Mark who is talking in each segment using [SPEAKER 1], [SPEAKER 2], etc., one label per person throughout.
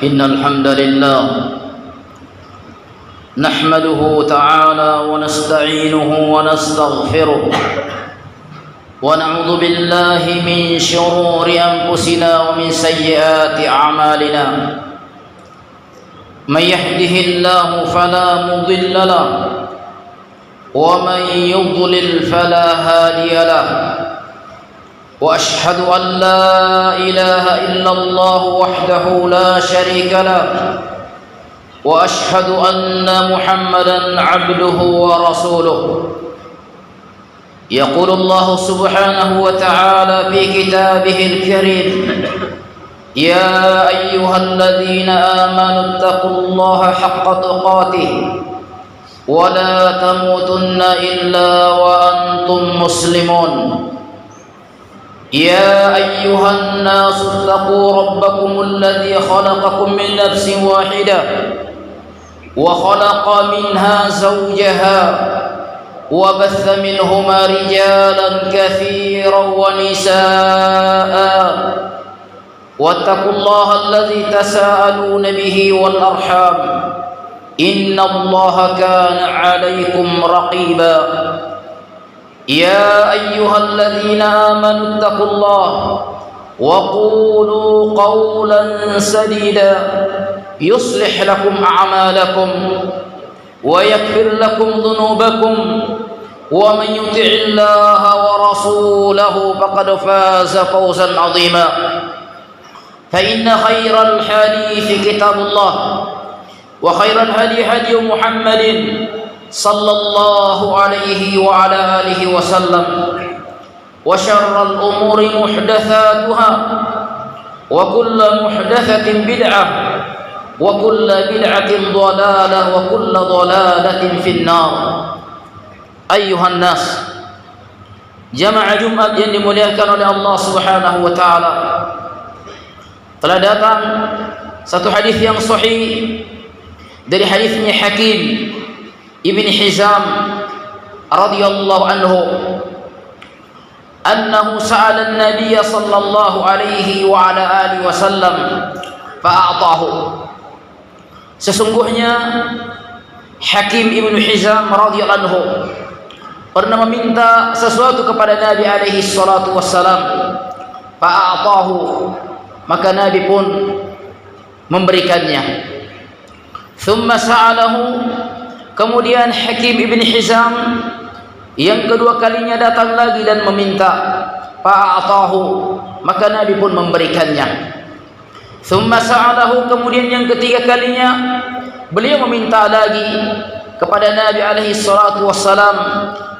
[SPEAKER 1] إن الحمد لله نحمده تعالى ونستعينه ونستغفره ونعوذ بالله من شرور أنفسنا ومن سيئات أعمالنا من يهده الله فلا مضل له ومن يضلل فلا هادي له وأشهد أن لا إله إلا الله وحده لا شريك له وأشهد أن محمدا عبده ورسوله يقول الله سبحانه وتعالى في كتابه الكريم يا أيها الذين آمنوا اتقوا الله حق تقاته ولا تموتن إلا وأنتم مسلمون يا أيها الناس اتقوا ربكم الذي خلقكم من نفس واحدة وخلق منها زوجها وبث منهما رجالا كثيرا ونساء واتقوا الله الذي تساءلون به والأرحام إن الله كان عليكم رقيبا يا أيها الذين آمنوا اتقوا الله وقولوا قولا سديدا يصلح لكم أعمالكم ويغفر لكم ذنوبكم ومن يطع الله ورسوله فقد فاز فوزا عظيما فإن خير الحديث كتاب الله وخير الهدي هدي محمد صلى الله عليه وعلى آله وسلم وشر الأمور محدثاتها وكل محدثة بدعة وكل بدعة ضلالة وكل ضلالة في النار أيها الناس jamaah Jumat yang dimuliakan oleh Allah Subhanahu wa taala, telah datang satu hadis yang sahih dari hadisnya Hakim Ibn Hizam radhiyallahu anhu annahu sa'ala an-nabiy sallallahu alaihi wa ala alihi wasallam fa'atahu. Sesungguhnya Hakim Ibn Hizam radhiyallahu anhu pernah meminta sesuatu kepada Nabi alaihi salatu wassalam, fa'atahu, maka Nabi pun memberikannya. Thumma sa'alahu, kemudian Hakim Ibn Hizam yang kedua kalinya datang lagi dan meminta, fa'atahu, maka Nabi pun memberikannya. Thumma sa'alahu, kemudian yang ketiga kalinya beliau meminta lagi kepada Nabi alaihi salatu wassalam,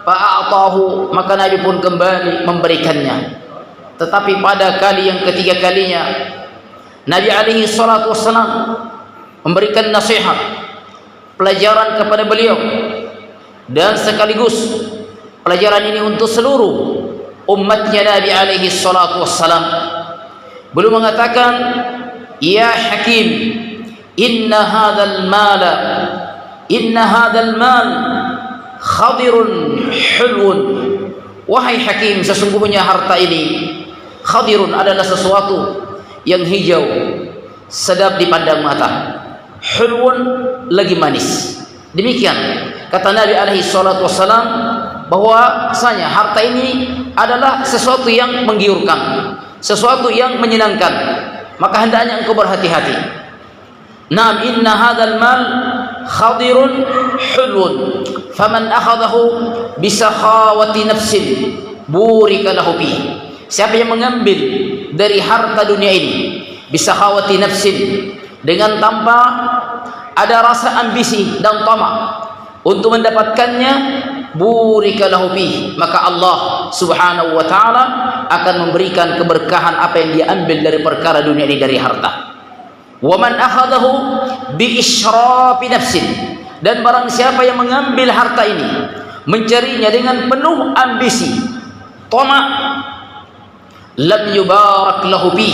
[SPEAKER 1] fa'atahu, maka Nabi pun kembali memberikannya. Tetapi pada kali yang ketiga kalinya Nabi alaihi salatu wassalam memberikan nasihat, pelajaran kepada beliau, dan sekaligus pelajaran ini untuk seluruh umatnya Nabi alaihi salatu wassalam. Beliau mengatakan, ya Hakim, inna hadzal mal khadirun hulwun. Wahai Hakim, sesungguhnya harta ini khadirun, adalah sesuatu yang hijau, sedap dipandang mata, hulwun, lagi manis. Demikian kata Nabi alaihi salatu wassalam, bahwasanya harta ini adalah sesuatu yang menggiurkan, sesuatu yang menyenangkan, maka hendaknya engkau berhati-hati. Naam, inna hadzal mal khadirun hulwun faman akhadahu bisakhawati nafsin burika lahu fi. Siapa yang mengambil dari harta dunia ini bisakhawati nafsin, dengan tanpa ada rasa ambisi dan tamak untuk mendapatkannya, burika lahu fi, maka Allah Subhanahu wa taala akan memberikan keberkahan apa yang dia ambil dari perkara dunia ini, dari harta. Wa man akhadahu bi israfi nafsin, dan barang siapa yang mengambil harta ini, mencarinya dengan penuh ambisi, tamak, lam yubarak lahu fi,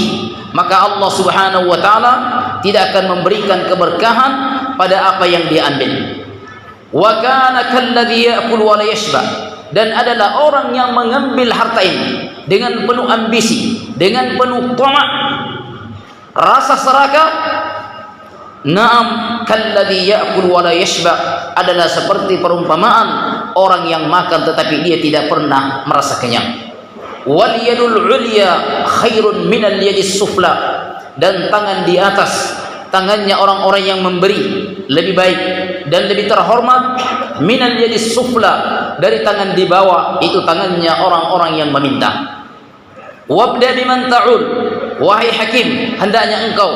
[SPEAKER 1] maka Allah Subhanahu wa taala tidak akan memberikan keberkahan pada apa yang dia ambil. Wa kana kalladhi ya'kul wa la yashba, dan adalah orang yang mengambil harta ini dengan penuh ambisi, dengan penuh tamak, rasa serakah, Naam kalladzi ya'kul wa la yashba, adalah seperti perumpamaan orang yang makan tetapi dia tidak pernah merasa kenyang. Wal yadul ulya khairun minal yadis sufla, dan tangan di atas, tangannya orang-orang yang memberi lebih baik dan lebih terhormat minal yadis sufla, dari tangan di bawah, itu tangannya orang-orang yang meminta. Wabda biman ta'ul, wahai hakim, hendaknya engkau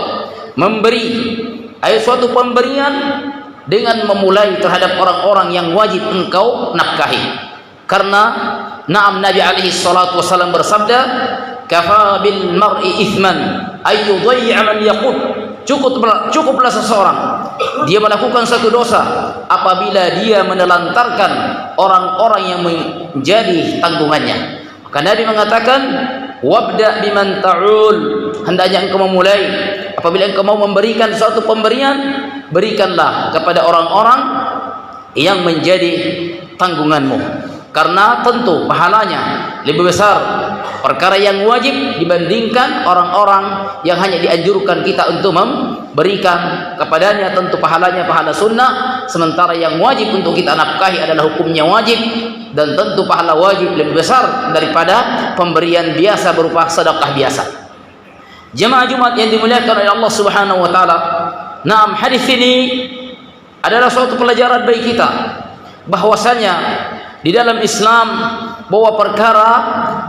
[SPEAKER 1] memberi suatu pemberian dengan memulai terhadap orang-orang yang wajib engkau nafkahi. Karena Naam Nabi alaihi salatu wasallam bersabda, kafa bil mar'i ithman ay yudhi'a man yaqut, cukuplah seseorang dia melakukan satu dosa apabila dia menelantarkan orang-orang yang menjadi tanggungannya. Maka Nabi mengatakan, wabda biman ta'ul, hendaknya engkau memulai, apabila engkau mau memberikan suatu pemberian, berikanlah kepada orang-orang yang menjadi tanggunganmu. Karena tentu pahalanya lebih besar perkara yang wajib dibandingkan orang-orang yang hanya dianjurkan kita untuk memberikan kepadanya. Tentu pahalanya pahala sunnah, sementara yang wajib untuk kita nafkahi adalah hukumnya wajib, dan tentu pahala wajib lebih besar daripada pemberian biasa berupa sedekah biasa. Jemaah Jumat yang dimuliakan oleh Allah Subhanahu wa taala, naam, hadis ini adalah suatu pelajaran bagi kita bahwasanya di dalam Islam bahwa perkara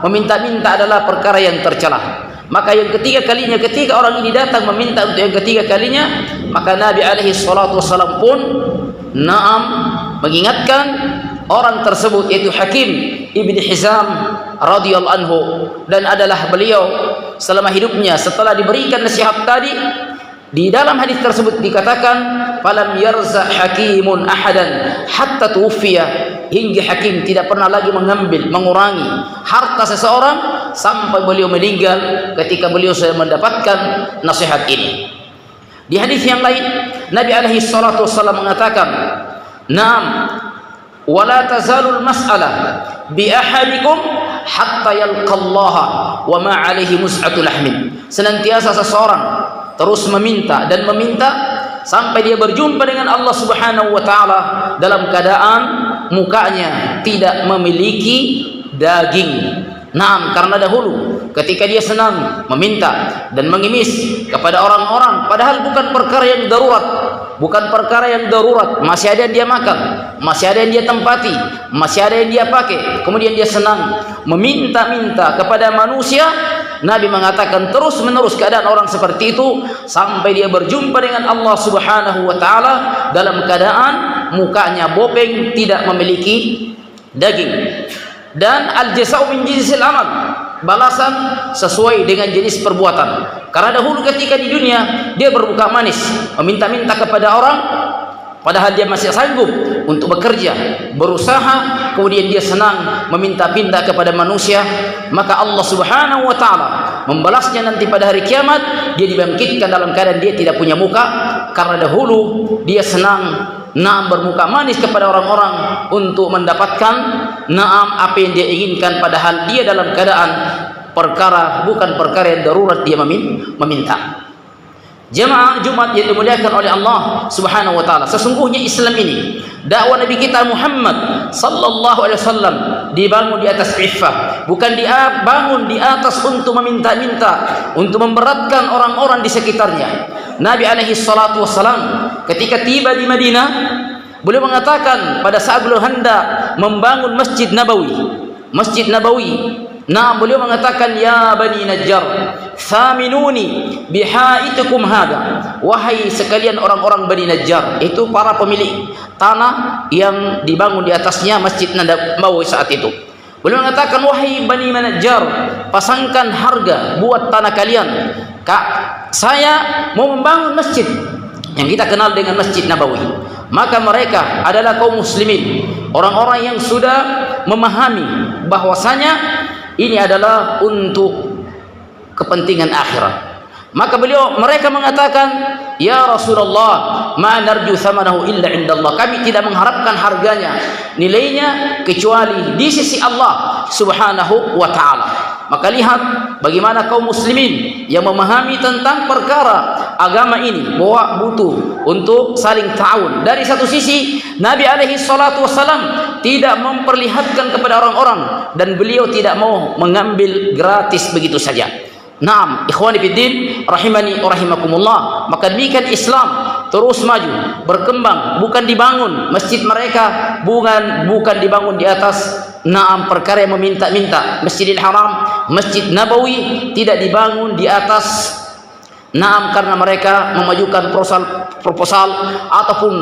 [SPEAKER 1] meminta-minta adalah perkara yang tercela. Maka yang ketiga kalinya ketika orang ini datang meminta untuk yang ketiga kalinya, maka Nabi alaihi salatu wasallam pun naam mengingatkan orang tersebut, yaitu Hakim Ibn Hizam radhiyallahu anhu, dan adalah beliau selama hidupnya setelah diberikan nasihat tadi. Di dalam hadis tersebut dikatakan, falam yarza hakimun ahadan hatta tuwfiya, hingga hakim tidak pernah lagi mengurangi harta seseorang sampai beliau meninggal ketika beliau sudah mendapatkan nasihat ini. Di hadis yang lain Nabi alaihi salatu wasallam mengatakan, "Naam, wala tazalul mas'alah bi ahadikum hatta yalqallaha wa ma alaihi mus'atu lahmin." Senantiasa seseorang terus meminta dan meminta sampai dia berjumpa dengan Allah Subhanahu wa taala dalam keadaan mukanya tidak memiliki daging. Naam, karena dahulu ketika dia senang meminta dan mengemis kepada orang-orang, padahal bukan perkara yang darurat, masih ada yang dia makan, masih ada yang dia tempati, masih ada yang dia pakai, kemudian dia senang meminta-minta kepada manusia. Nabi mengatakan terus menerus keadaan orang seperti itu sampai dia berjumpa dengan Allah Subhanahu wa taala dalam keadaan mukanya bopeng, tidak memiliki daging. Dan al-jaza'u min jinsil amal, balasan sesuai dengan jenis perbuatan. Karena dahulu ketika di dunia dia berbuka manis meminta-minta kepada orang, padahal dia masih sanggup untuk bekerja, berusaha, kemudian dia senang meminta-minta kepada manusia, maka Allah Subhanahu wa taala membalasnya nanti pada hari kiamat. Dia dibangkitkan dalam keadaan dia tidak punya muka, karena dahulu dia senang naam bermuka manis kepada orang-orang untuk mendapatkan naam apa yang dia inginkan, padahal dia dalam keadaan bukan perkara yang darurat dia meminta. Jemaah Jumat yang dimuliakan oleh Allah Subhanahu wa taala, sesungguhnya Islam ini, dakwah Nabi kita Muhammad sallallahu alaihi wasallam dibangun di atas iffah, bukan dibangun di atas untuk meminta-minta, untuk memberatkan orang-orang di sekitarnya. Nabi alaihi salatu wasallam ketika tiba di Madinah, beliau mengatakan pada saat beliau hendak membangun Masjid Nabawi, nah beliau mengatakan, ya Bani Najjar, thaminuni bihaitukum hada, wahai sekalian orang-orang Bani Najjar, itu para pemilik tanah yang dibangun di atasnya Masjid Nabawi saat itu. Beliau mengatakan, wahai Bani Najjar, pasangkan harga buat tanah kalian. Saya mau membangun masjid yang kita kenal dengan Masjid Nabawi. Maka mereka adalah kaum muslimin, orang-orang yang sudah memahami bahwasanya ini adalah untuk kepentingan akhirat. Maka mereka mengatakan, ya Rasulullah, ma narju thamanahu illa indallah, kami tidak mengharapkan harganya, nilainya kecuali di sisi Allah Subhanahu wa taala. Maka lihat bagaimana kaum muslimin yang memahami tentang perkara agama ini bahwa butuh untuk saling ta'awun. Dari satu sisi Nabi alaihi salatu wassalam tidak memperlihatkan kepada orang-orang dan beliau tidak mau mengambil gratis begitu saja. Naam, ikhwani fiddin rahimani wa rahimakumullah. Maka demikian Islam terus maju, berkembang, bukan dibangun masjid mereka, bukan dibangun di atas naam perkara yang meminta-minta. Masjidil Haram, Masjid Nabawi tidak dibangun di atas naam karena mereka memajukan proposal ataupun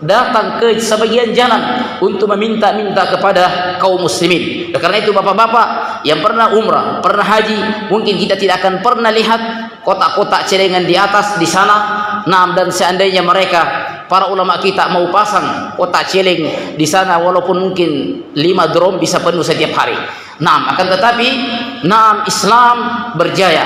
[SPEAKER 1] datang ke sebagian jalan untuk meminta-minta kepada kaum muslimin. Karena itu bapak-bapak yang pernah umrah, pernah haji, mungkin kita tidak akan pernah lihat kotak-kotak celengan di atas di sana. Nah, dan seandainya mereka para ulama kita mau pasang kotak celeng di sana, walaupun mungkin 5 drum bisa penuh setiap hari. Nah, akan tetapi Islam berjaya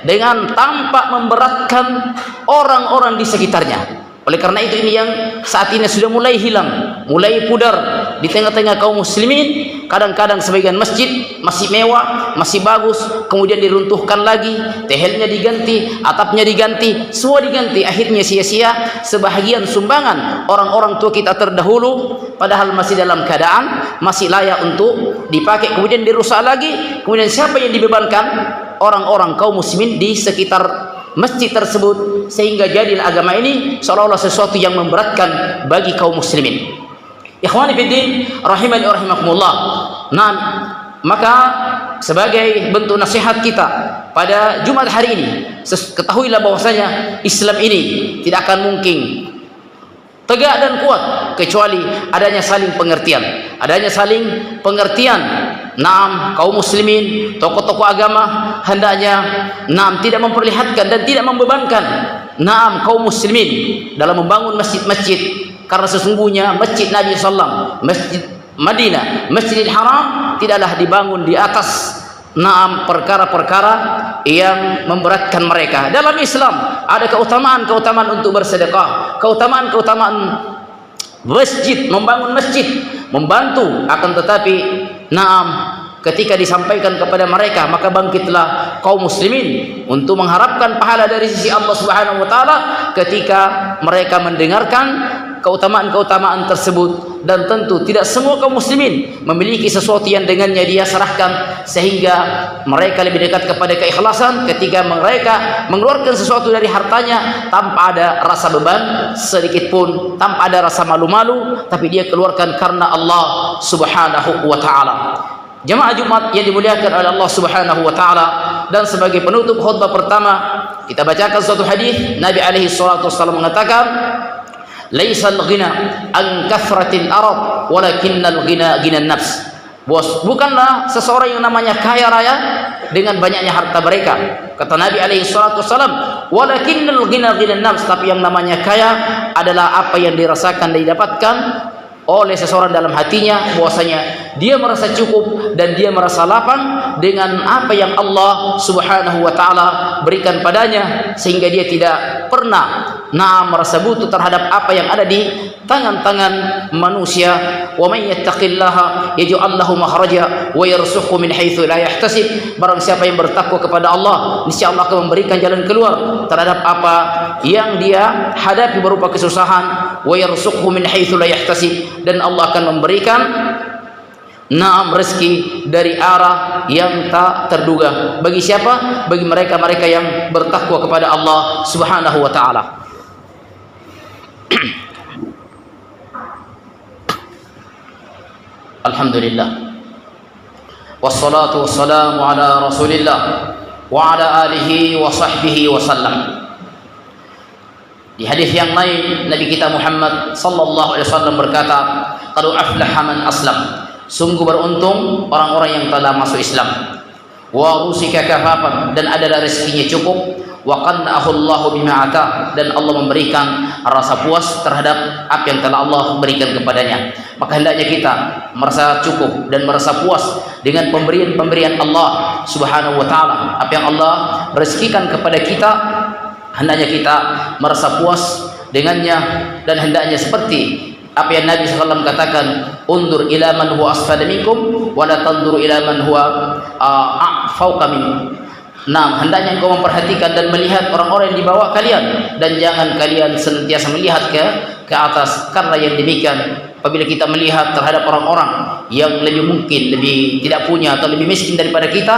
[SPEAKER 1] dengan tanpa memberatkan orang-orang di sekitarnya. Oleh karena itu ini yang saat ini sudah mulai hilang, mulai pudar di tengah-tengah kaum muslimin. Kadang-kadang sebagian masjid masih mewah, masih bagus, kemudian diruntuhkan lagi, tehelnya diganti, atapnya diganti, semua diganti, akhirnya sia-sia sebahagian sumbangan orang-orang tua kita terdahulu, padahal masih dalam keadaan masih layak untuk dipakai, kemudian dirusak lagi. Kemudian siapa yang dibebankan? Orang-orang kaum muslimin di sekitar masjid tersebut, sehingga jadilah agama ini seolah-olah sesuatu yang memberatkan bagi kaum muslimin. Ikhwani fiddin rahimani wa rahimakumullah. Nah, maka sebagai bentuk nasihat kita pada Jumat hari ini, ketahuilah bahwasanya Islam ini tidak akan mungkin tegak dan kuat kecuali adanya saling pengertian. Adanya saling pengertian. Naam, kaum muslimin, tokoh-tokoh agama hendaknya tidak memperlihatkan dan tidak membebankan kaum muslimin dalam membangun masjid-masjid. Karena sesungguhnya masjid Nabi SAW, masjid Madinah, Masjidil Haram tidaklah dibangun di atas perkara-perkara yang memberatkan mereka. Dalam Islam ada keutamaan-keutamaan untuk bersedekah, keutamaan-keutamaan masjid, membangun masjid, membantu. Akan tetapi ketika disampaikan kepada mereka, maka bangkitlah kaum muslimin untuk mengharapkan pahala dari sisi Allah Subhanahu wa taala ketika mereka mendengarkan keutamaan-keutamaan tersebut. Dan tentu tidak semua kaum muslimin memiliki sesuatu yang dengannya dia serahkan, sehingga mereka lebih dekat kepada keikhlasan ketika mereka mengeluarkan sesuatu dari hartanya tanpa ada rasa beban sedikit pun, tanpa ada rasa malu-malu, tapi dia keluarkan karena Allah Subhanahu wa taala. Jemaah Jumat yang dimuliakan oleh Allah Subhanahu wa taala, dan sebagai penutup khutbah pertama kita bacakan suatu hadis. Nabi alaihi salatu wasallam mengatakan, "Laisal ghina an kathratil arad, walakinnal ghina ghinan nafs." Bukanlah seseorang yang namanya kaya raya dengan banyaknya harta mereka. Kata Nabi alaihi salatu wasallam, "Walakinnal ghina ghinan nafs." Tapi yang namanya kaya adalah apa yang dirasakan dan didapatkan oleh seseorang dalam hatinya, bahwasanya dia merasa cukup dan dia merasa lapang dengan apa yang Allah Subhanahu wa taala berikan padanya, sehingga dia tidak pernah merasa butuh terhadap apa yang ada di tangan-tangan manusia. Wa may yattaqillaha yaj'al lahu makhraja wa yarzuqhu min haitsu la yahtasib. Barang siapa yang bertakwa kepada Allah, niscaya Allah akan memberikan jalan keluar terhadap apa yang dia hadapi berupa kesusahan. Wa yarzuqhu min haitsu la yahtasib, dan Allah akan memberikan rezeki dari arah yang tak terduga. Bagi siapa? Bagi mereka-mereka yang bertakwa kepada Allah Subhanahu wa taala. Alhamdulillah, wassalatu wassalamu ala Rasulillah wa ala alihi wa sahbihi wasallam. Di hadis yang lain Nabi kita Muhammad sallallahu alaihi wasallam berkata, "Qad aflaha man aslam." Sungguh beruntung orang-orang yang telah masuk Islam. Wa rusika kafafan, dan adalah rezekinya cukup. Wa qanna'ahu Allahu bima ata, dan Allah memberikan rasa puas terhadap apa yang telah Allah berikan kepadanya. Maka hendaknya kita merasa cukup dan merasa puas dengan pemberian-pemberian Allah Subhanahu wa taala. Apa yang Allah rezekikan kepada kita, hendaknya kita merasa puas dengannya, dan hendaknya seperti apa yang Nabi SAW katakan, "Undur ila man huwa asfala minkum wa la tanzuru ila man huwa fawqa minkum." Nah, hendaknya engkau memperhatikan dan melihat orang-orang yang di bawah kalian, dan jangan kalian senantiasa melihat ke atas, karena yang demikian apabila kita melihat terhadap orang-orang yang lebih mungkin lebih tidak punya atau lebih miskin daripada kita,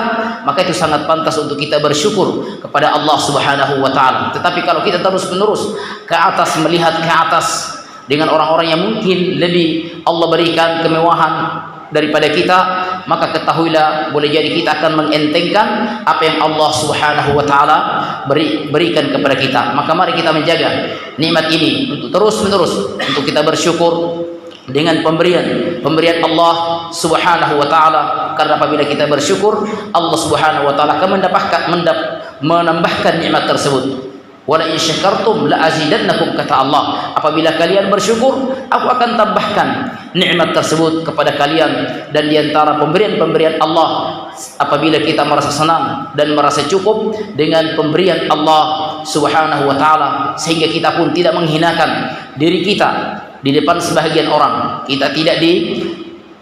[SPEAKER 1] maka itu sangat pantas untuk kita bersyukur kepada Allah Subhanahu wa taala. Tetapi kalau kita terus-menerus ke atas, melihat ke atas dengan orang-orang yang mungkin lebih Allah berikan kemewahan daripada kita, maka ketahuilah boleh jadi kita akan mengentengkan apa yang Allah Subhanahu wa taala berikan kepada kita. Maka mari kita menjaga nikmat ini untuk terus-menerus untuk kita bersyukur dengan pemberian Allah Subhanahu wa taala, karena apabila kita bersyukur, Allah Subhanahu wa taala akan menambahkan nikmat tersebut. Wala in syakartum la azidannakum, kata Allah, apabila kalian bersyukur, aku akan tambahkan nikmat tersebut kepada kalian. Dan di antara pemberian-pemberian Allah, apabila kita merasa senang dan merasa cukup dengan pemberian Allah Subhanahu wa taala, sehingga kita pun tidak menghinakan diri kita di depan sebahagian orang, kita tidak di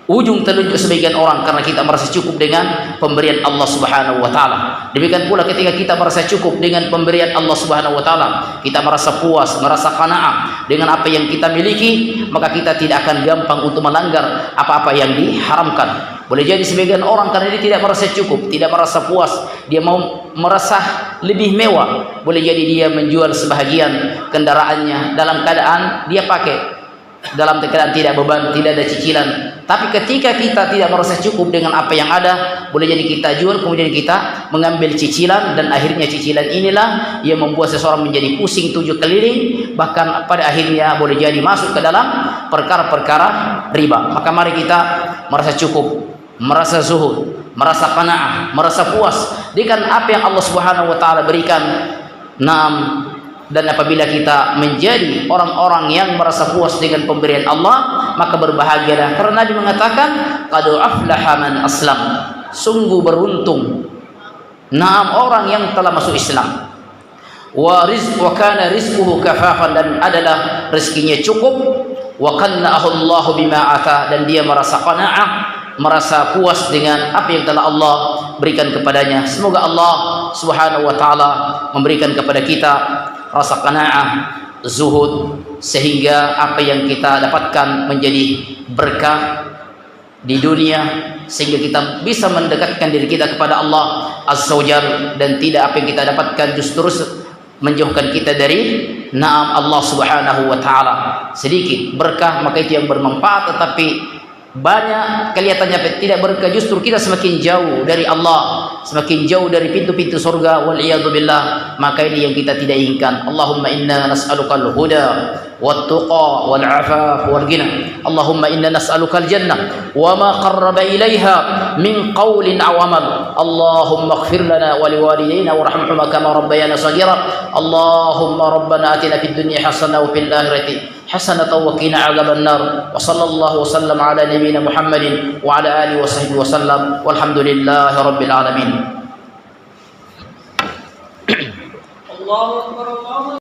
[SPEAKER 1] ujung telunjuk sebagian orang, karena kita merasa cukup dengan pemberian Allah Subhanahu wa taala. Demikian pula ketika kita merasa cukup dengan pemberian Allah Subhanahu wa taala, kita merasa puas, merasa qanaah dengan apa yang kita miliki, maka kita tidak akan gampang untuk melanggar apa-apa yang diharamkan. Boleh jadi sebagian orang karena dia tidak merasa cukup, tidak merasa puas, dia mau merasa lebih mewah, boleh jadi dia menjual sebahagian kendaraannya dalam keadaan dia pakai dalam keadaan tidak beban, tidak ada cicilan. Tapi ketika kita tidak merasa cukup dengan apa yang ada, boleh jadi kita jual, kemudian kita mengambil cicilan, dan akhirnya cicilan inilah yang membuat seseorang menjadi pusing 7 keliling, bahkan pada akhirnya boleh jadi masuk ke dalam perkara-perkara riba. Maka mari kita merasa cukup, merasa zuhud, merasa qanaah, merasa puas dengan apa yang Allah Subhanahu wa taala berikan. Dan apabila kita menjadi orang-orang yang merasa puas dengan pemberian Allah, maka berbahagialah, karena Nabi mengatakan qad aflaha man aslam, sungguh beruntung orang yang telah masuk Islam. Wa kana rizquhu kafafan, dan adalah rezekinya cukup. Wa qanna'ahu Allah bima ata, dan dia merasa qanaah, merasa puas dengan apa yang telah Allah berikan kepadanya. Semoga Allah Subhanahu wa taala memberikan kepada kita rasa qanaah, zuhud, sehingga apa yang kita dapatkan menjadi berkah di dunia, sehingga kita bisa mendekatkan diri kita kepada Allah Azza wa Jalla, dan tidak apa yang kita dapatkan justru menjauhkan kita dari Allah Subhanahu wa taala. Sedikit berkah maka itu yang bermanfaat, tetapi banyak kelihatannya tidak berkah, justru kita semakin jauh dari Allah, semakin jauh dari pintu-pintu surga, wal iyadu billah. Maka ini yang kita tidak inginkan. Allahumma inna nas'aluka al-huda wat-tuqa wal-'afaf wal-ghina. Allahumma inna nas'aluka al-jannah wa ma qarraba ilaiha min qawlin aw amal. Allahumma ighfir lana wa liwalidayna warhamhuma kama rabbayana shaghira. Allahumma rabbana atina fid dunya hasanah wa fil akhirati حسنة وقنا عذاب النار. وصلى الله وسلم على نبينا محمد وعلى آله وصحبه وسلم والحمد لله رب العالمين. الله أكبر الله